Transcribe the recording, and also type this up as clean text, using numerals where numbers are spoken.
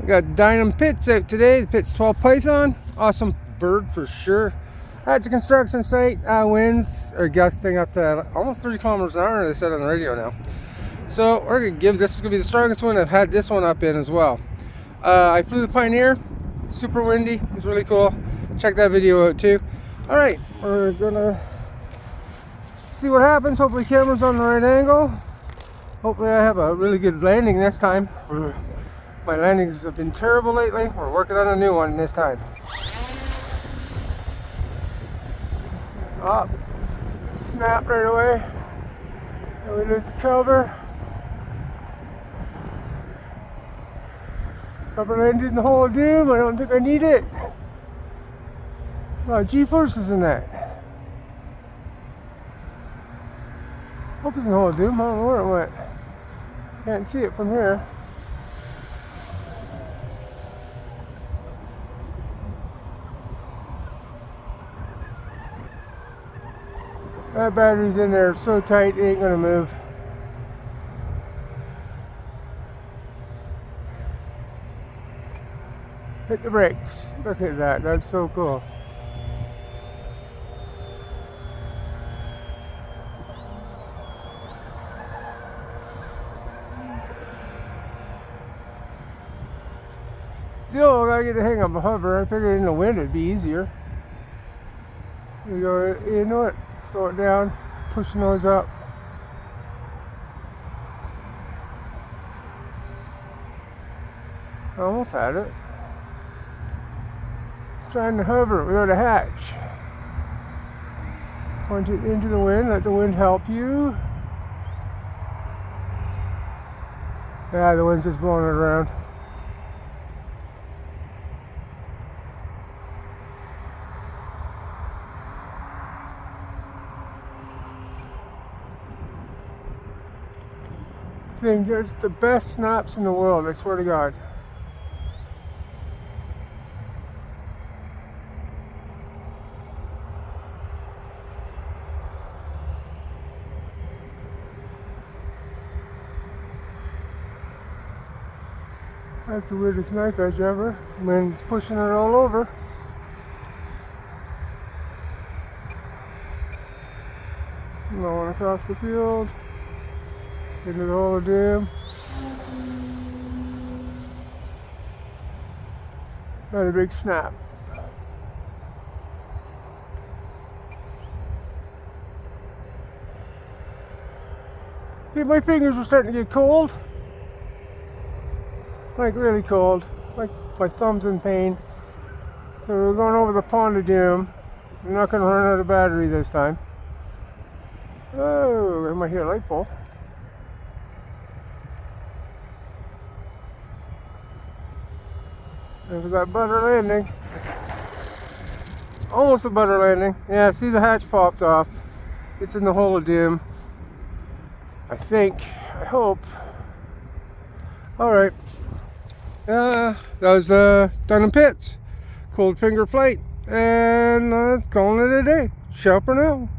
got dynam pits out today. The Pitts 12 Python. Awesome bird for sure. At the construction site, winds are gusting up to almost 30 kilometers an hour, they said on the radio now. So we're gonna give this is gonna be the strongest one I've had this one up in as well. I flew the Pioneer, super windy, it was really cool. Check that video out too. All right, we're gonna see what happens. Hopefully camera's on the right angle. Hopefully I have a really good landing this time. My landings have been terrible lately. We're working on a new one this time. Up, snap right away. And we lose the cover. Cover landed in the hole of doom. I don't think I need it. A lot of G-forces in that. Hope it's in the hole of doom. I don't know where it went. Can't see it from here. That battery's in there so tight it ain't gonna move. Hit the brakes. Look at that, that's so cool. Still, I gotta get the hang of a hover. I figured in the wind it'd be easier. You go into it. Slow it down, push the nose up. I almost had it. Trying to hover without a hatch. Point it into the wind, let the wind help you. Yeah, the wind's just blowing it around. Thing gets the best snaps in the world, I swear to God. That's the weirdest knife edge ever. Wind's pushing it all over. Blowing across the field. Into the hole of doom. Not a big snap. See, my fingers were starting to get cold. Like really cold. Like my thumb's in pain. So we're going over the pond of doom. I'm not going to run out of battery this time. Oh, I might hit a light pole. There's that butter landing. Almost a butter landing. Yeah, see the hatch popped off. It's in the hole of doom. I think. I hope. Alright. That was dynam pits. Cold finger flight. And calling it a day. Ciao for now.